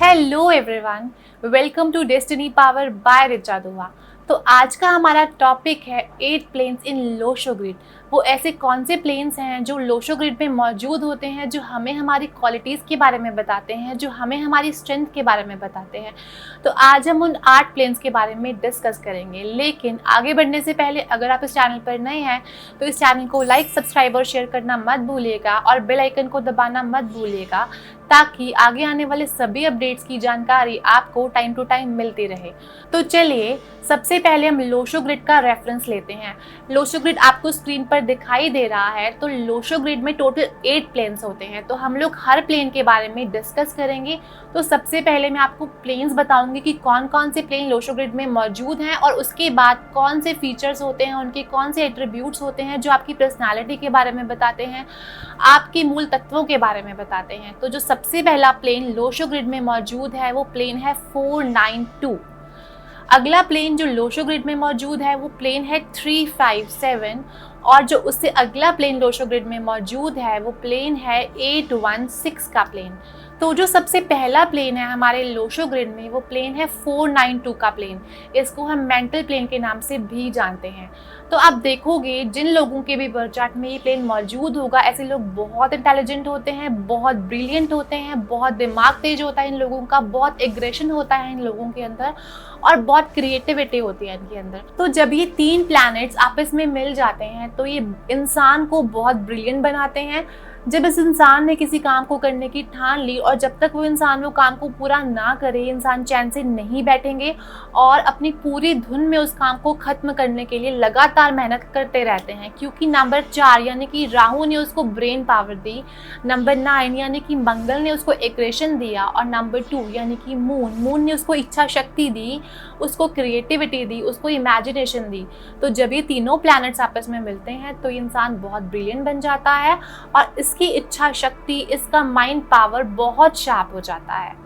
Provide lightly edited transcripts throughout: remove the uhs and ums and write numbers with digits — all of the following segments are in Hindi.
Hello everyone, welcome to destiny power by Richa Dua. तो आज का हमारा टॉपिक है 8 प्लेन्स इन लोशो ग्रिड। वो ऐसे कौन से प्लेन्स हैं जो लोशो ग्रिड में मौजूद होते हैं, जो हमें हमारी क्वालिटीज़ के बारे में बताते हैं, जो हमें हमारी स्ट्रेंथ के बारे में बताते हैं। तो आज हम उन 8 प्लेन्स के बारे में डिस्कस करेंगे। लेकिन आगे बढ़ने से पहले अगर आप इस चैनल पर नए हैं तो इस चैनल को लाइक, सब्सक्राइब और शेयर करना मत भूलिएगा और बेल आइकन को दबाना मत भूलिएगा, ताकि आगे आने वाले सभी अपडेट्स की जानकारी आपको टाइम टू टाइम मिलती रहे। तो चलिए सबसे पहले हम लोशो ग्रिड का रेफरेंस लेते हैं। लोशो ग्रिड आपको स्क्रीन पर दिखाई दे रहा है। तो लोशो ग्रिड में टोटल 8 प्लेन्स होते हैं। तो हम लोग हर प्लेन के बारे में डिस्कस करेंगे। तो सबसे पहले मैं आपको प्लेन्स बताऊंगी कि कौन कौन से प्लेन लोशो ग्रिड में मौजूद हैं, और उसके बाद कौन से फीचर्स होते हैं, उनके कौन से एट्रीब्यूट्स होते हैं जो आपकी पर्सनैलिटी के बारे में बताते हैं, आपके मूल तत्वों के बारे में बताते हैं। तो जो सबसे पहला प्लेन लोशो ग्रिड में मौजूद है वो प्लेन है 492। अगला प्लेन जो लोशो ग्रिड में मौजूद है वो प्लेन है 357, और जो उससे अगला प्लेन लोशो ग्रिड में मौजूद है वो प्लेन है 816 का प्लेन। तो जो सबसे पहला प्लेन है हमारे लोशो ग्रिड में वो प्लेन है 492 का प्लेन। इसको हम मेंटल प्लेन के नाम से भी जानते हैं। तो आप देखोगे जिन लोगों के भी बर्थ चार्ट में ये प्लेन मौजूद होगा, ऐसे लोग बहुत इंटेलिजेंट होते हैं, बहुत ब्रिलियंट होते हैं, बहुत दिमाग तेज होता है इन लोगों का, बहुत एग्रेशन होता है इन लोगों के अंदर, और बहुत क्रिएटिविटी होती है इनके अंदर। तो जब ये 3 प्लैनेट्स आपस में मिल जाते हैं तो ये इंसान को बहुत ब्रिलियंट बनाते हैं। जब इस इंसान ने किसी काम को करने की ठान ली और जब तक वो इंसान वो काम को पूरा ना करे, इंसान चैन से नहीं बैठेंगे और अपनी पूरी धुन में उस काम को ख़त्म करने के लिए लगातार मेहनत करते रहते हैं। क्योंकि नंबर 4 यानी कि राहु ने उसको ब्रेन पावर दी, नंबर 9 यानी कि मंगल ने उसको एग्रेशन दिया, और नंबर 2 यानी कि मून ने उसको इच्छा शक्ति दी, उसको क्रिएटिविटी दी, उसको इमेजिनेशन दी। तो जब ये तीनों प्लैनेट्स आपस में मिलते हैं तो इंसान बहुत ब्रिलियंट बन जाता है, और इसकी इच्छा शक्ति, इसका माइंड पावर बहुत शार्प हो जाता है।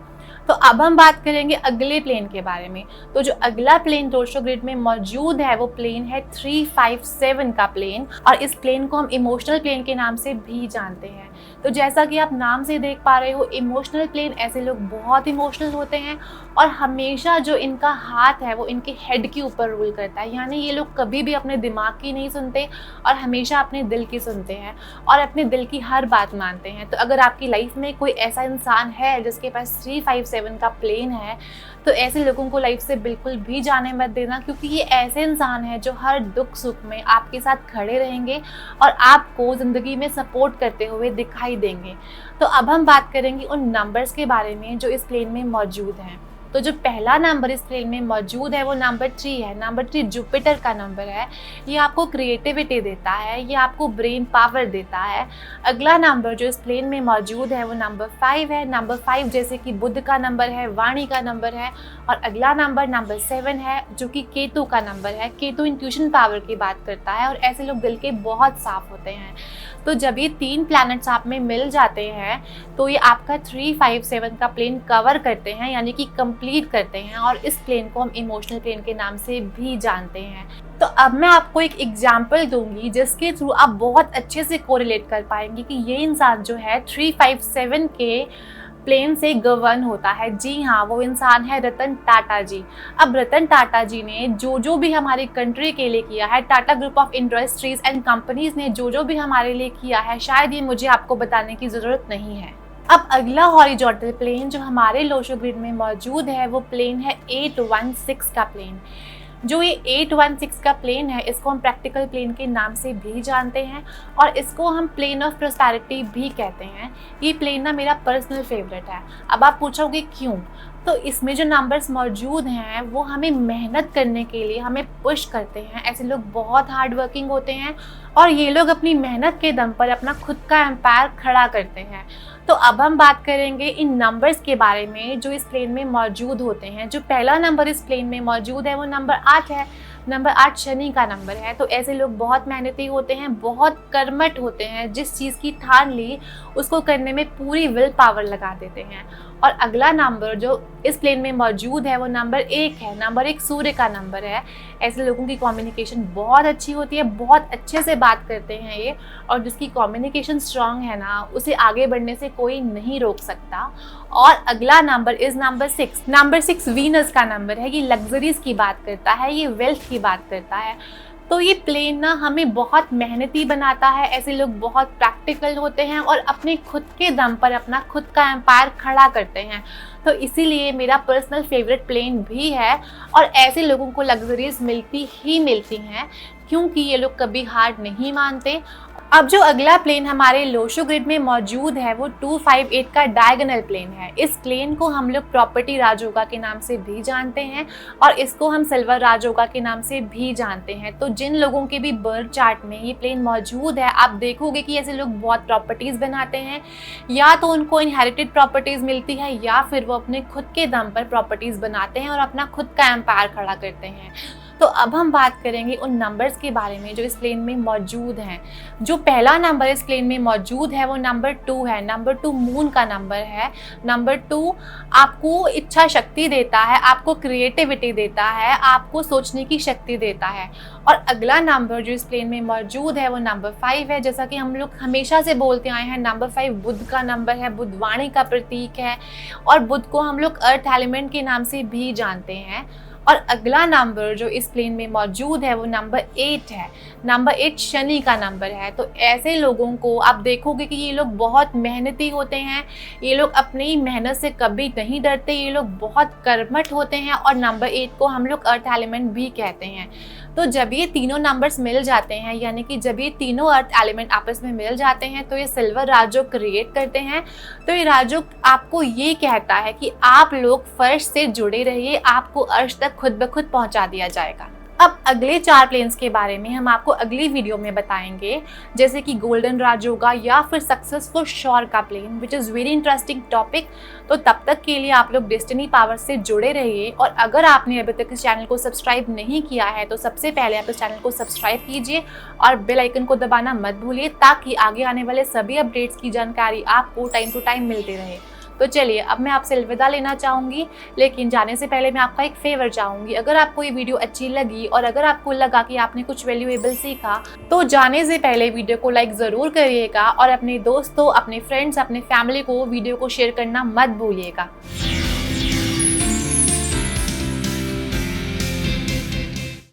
तो अब हम बात करेंगे अगले प्लेन के बारे में। तो जो अगला प्लेन लोशो ग्रिड में मौजूद है वो प्लेन है 357 का प्लेन, और इस प्लेन को हम इमोशनल प्लेन के नाम से भी जानते हैं। तो जैसा कि आप नाम से देख पा रहे हो, इमोशनल प्लेन, ऐसे लोग बहुत इमोशनल होते हैं और हमेशा जो इनका हाथ है वो इनके हेड के ऊपर रूल करता है। यानी ये लोग कभी भी अपने दिमाग की नहीं सुनते और हमेशा अपने दिल की सुनते हैं और अपने दिल की हर बात मानते हैं। तो अगर आपकी लाइफ में कोई ऐसा इंसान है जिसके पास 357 का प्लेन है, तो ऐसे लोगों को लाइफ से बिल्कुल भी जाने मत देना, क्योंकि ये ऐसे इंसान हैं जो हर दुख सुख में आपके साथ खड़े रहेंगे और आपको ज़िंदगी में सपोर्ट करते हुए दिखाई देंगे। तो अब हम बात करेंगे उन नंबर्स के बारे में जो इस प्लेन में मौजूद हैं। तो जो पहला नंबर इस प्लेन में मौजूद है वो नंबर 3 है। नंबर 3 जुपिटर का नंबर है। ये आपको क्रिएटिविटी देता है, ये आपको ब्रेन पावर देता है। अगला नंबर जो इस प्लेन में मौजूद है वो नंबर 5 है। नंबर 5 जैसे कि बुध का नंबर है, वाणी का नंबर है। और अगला नंबर 7 है जो कि केतु का नंबर है। केतु इंट्यूशन पावर की बात करता है, और ऐसे लोग दिल के बहुत साफ होते हैं। तो जब ये 3 प्लैनेट्स आप में मिल जाते हैं तो ये आपका 357 का प्लेन कवर करते हैं, यानी कि कंप्लीट करते हैं, और इस प्लेन को हम इमोशनल प्लेन के नाम से भी जानते हैं। तो अब मैं आपको एक एग्जाम्पल दूंगी जिसके थ्रू आप बहुत अच्छे से कोरिलेट कर पाएंगे कि ये इंसान जो है 357 के प्लेन से गवर्न होता है। जी हाँ, वो इंसान है रतन टाटा जी। अब रतन टाटा जी ने जो भी हमारी कंट्री के लिए किया है, Tata group of industries and companies ने जो भी हमारे लिए किया है, शायद ये मुझे आपको बताने की ज़रूरत नहीं है। अब अगला हॉरिजॉन्टल प्लेन जो हमारे लोशो ग्रिड में मौजूद है वो प्लेन है 816 का प्लेन। जो ये 816 का प्लेन है इसको हम प्रैक्टिकल प्लेन के नाम से भी जानते हैं, और इसको हम प्लेन ऑफ प्रॉस्पेरिटी भी कहते हैं। ये प्लेन ना मेरा पर्सनल फेवरेट है। अब आप पूछोगे क्यों? तो इसमें जो नंबर्स मौजूद हैं वो हमें मेहनत करने के लिए हमें पुश करते हैं। ऐसे लोग बहुत हार्ड वर्किंग होते हैं और ये लोग अपनी मेहनत के दम पर अपना खुद का एम्पायर खड़ा करते हैं। तो अब हम बात करेंगे इन नंबर्स के बारे में जो इस प्लेन में मौजूद होते हैं। जो पहला नंबर इस प्लेन में मौजूद है वो नंबर 8 है। नंबर 8 शनि का नंबर है। तो ऐसे लोग बहुत मेहनती होते हैं, बहुत कर्मठ होते हैं, जिस चीज़ की ठान ली उसको करने में पूरी विल पावर लगा देते हैं। और अगला नंबर जो इस प्लेन में मौजूद है वो नंबर 1 है। नंबर 1 सूर्य का नंबर है। ऐसे लोगों की कम्युनिकेशन बहुत अच्छी होती है, बहुत अच्छे से बात करते हैं ये, और जिसकी कम्युनिकेशन स्ट्रांग है ना, उसे आगे बढ़ने से कोई नहीं रोक सकता। और अगला number is number 6। Number 6 Venus का नंबर है। ये लग्जरीज की बात करता है, ये वेल्थ की बात करता है। तो ये प्लेन ना हमें बहुत मेहनती बनाता है। ऐसे लोग बहुत प्रैक्टिकल होते हैं और अपने खुद के दम पर अपना खुद का एम्पायर खड़ा करते हैं। तो इसीलिए मेरा पर्सनल फेवरेट प्लेन भी है। और ऐसे लोगों को लग्जरीज मिलती ही मिलती हैं, क्योंकि ये लोग कभी हार नहीं मानते। अब जो अगला प्लेन हमारे लोशो ग्रिड में मौजूद है वो 258 का डायगोनल प्लेन है। इस प्लेन को हम लोग प्रॉपर्टी राजयोगा के नाम से भी जानते हैं और इसको हम सिल्वर राजयोगा के नाम से भी जानते हैं। तो जिन लोगों के भी बर्थ चार्ट में ये प्लेन मौजूद है, आप देखोगे कि ऐसे लोग बहुत प्रॉपर्टीज बनाते हैं, या तो उनको इनहेरिटेड प्रॉपर्टीज मिलती है या फिर वो अपने खुद के दम पर प्रॉपर्टीज बनाते हैं और अपना खुद का एम्पायर खड़ा करते हैं। तो अब हम बात करेंगे उन नंबर्स के बारे में जो इस प्लेन में मौजूद हैं। जो पहला नंबर इस प्लेन में मौजूद है वो नंबर 2 है। नंबर 2 मून का नंबर है। नंबर 2 आपको इच्छा शक्ति देता है, आपको क्रिएटिविटी देता है, आपको सोचने की शक्ति देता है। और अगला नंबर जो इस प्लेन में मौजूद है वो नंबर 5 है। जैसा कि हम लोग हमेशा से बोलते आए हैं, नंबर 5 बुध का नंबर है, बुधवाणी का प्रतीक है, और बुध को हम लोग अर्थ एलिमेंट के नाम से भी जानते हैं। और अगला नंबर जो इस प्लेन में मौजूद है वो नंबर 8 है। नंबर 8 शनि का नंबर है। तो ऐसे लोगों को आप देखोगे कि ये लोग बहुत मेहनती होते हैं, ये लोग अपनी मेहनत से कभी नहीं डरते, ये लोग बहुत कर्मठ होते हैं, और नंबर 8 को हम लोग अर्थ एलिमेंट भी कहते हैं। तो जब ये तीनों नंबर्स मिल जाते हैं, यानी कि जब ये तीनों अर्थ एलिमेंट आपस में मिल जाते हैं, तो ये सिल्वर राजयोग क्रिएट करते हैं। तो ये राजयोग आपको ये कहता है कि आप लोग फर्श से जुड़े रहिए, आपको अर्श तक खुद ब खुद पहुंचा दिया जाएगा। अब अगले 4 प्लेन्स के बारे में हम आपको अगली वीडियो में बताएंगे, जैसे कि गोल्डन राजयोगा या फिर सक्सेसफुल श्योर का plan, which is very interesting topic. तो तब तक के लिए आप लोग डेस्टिनी पावर से जुड़े रहिए। और अगर आपने अभी तक इस चैनल को सब्सक्राइब नहीं किया है तो सबसे पहले आप इस चैनल को सब्सक्राइब कीजिए और बेल आइकन को दबाना मत भूलिए, ताकि आगे आने वाले सभी अपडेट्स की जानकारी आपको टाइम टू टाइम मिलती रहे। तो चलिए, अब मैं आपसे अलविदा लेना चाहूँगी, लेकिन जाने से पहले मैं आपका एक फेवर चाहूँगी। अगर आपको ये वीडियो अच्छी लगी और अगर आपको लगा कि आपने कुछ वैल्यूएबल सीखा, तो जाने से पहले वीडियो को लाइक ज़रूर करिएगा और अपने दोस्तों, अपने फ्रेंड्स, अपने फैमिली को वीडियो को शेयर करना मत भूलिएगा।